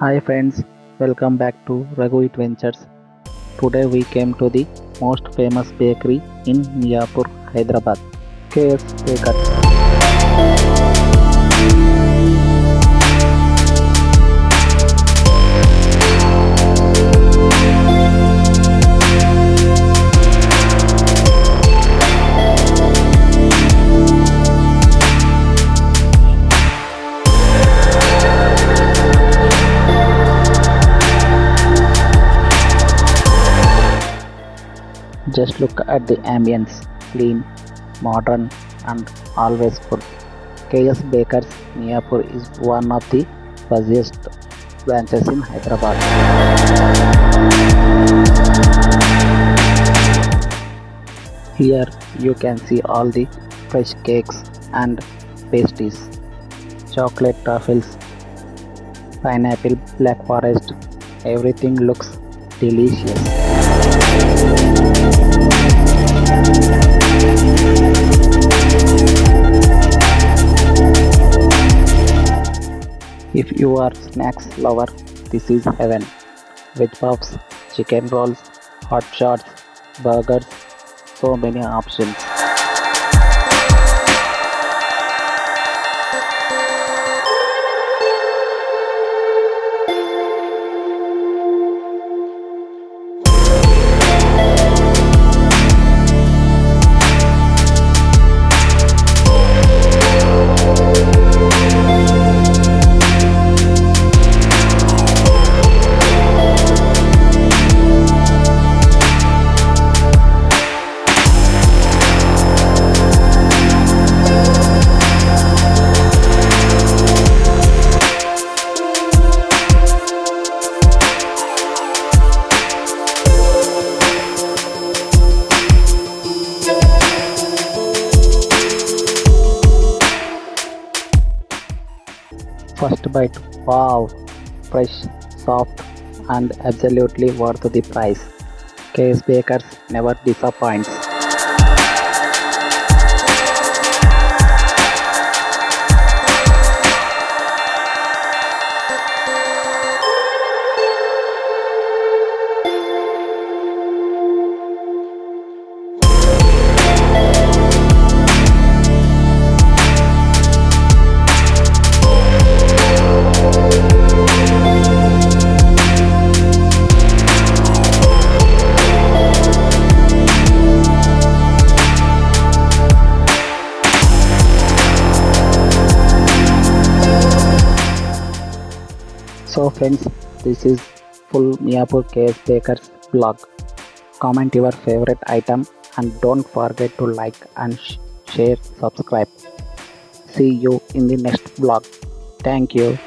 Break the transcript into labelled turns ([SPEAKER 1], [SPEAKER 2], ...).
[SPEAKER 1] Hi friends, welcome back to RaghuEatVentures. Today we came to the most famous bakery in Miyapur, Hyderabad, KS Bakers. Just look at the ambience, clean, modern and always full. KS Bakers Miyapur is one of the busiest branches in Hyderabad. Here you can see all the fresh cakes and pastries, chocolate truffles, pineapple black forest, everything looks delicious. If you are snacks lover, this is heaven. Veg puffs, chicken rolls, hot shots, burgers, so many options. First bite, wow, fresh, soft, and absolutely worth the price. KS Bakers never disappoints. So friends, this is full Miyapur KS Bakers blog. Comment your favorite item and don't forget to like and share, subscribe. See you in the next blog. Thank you.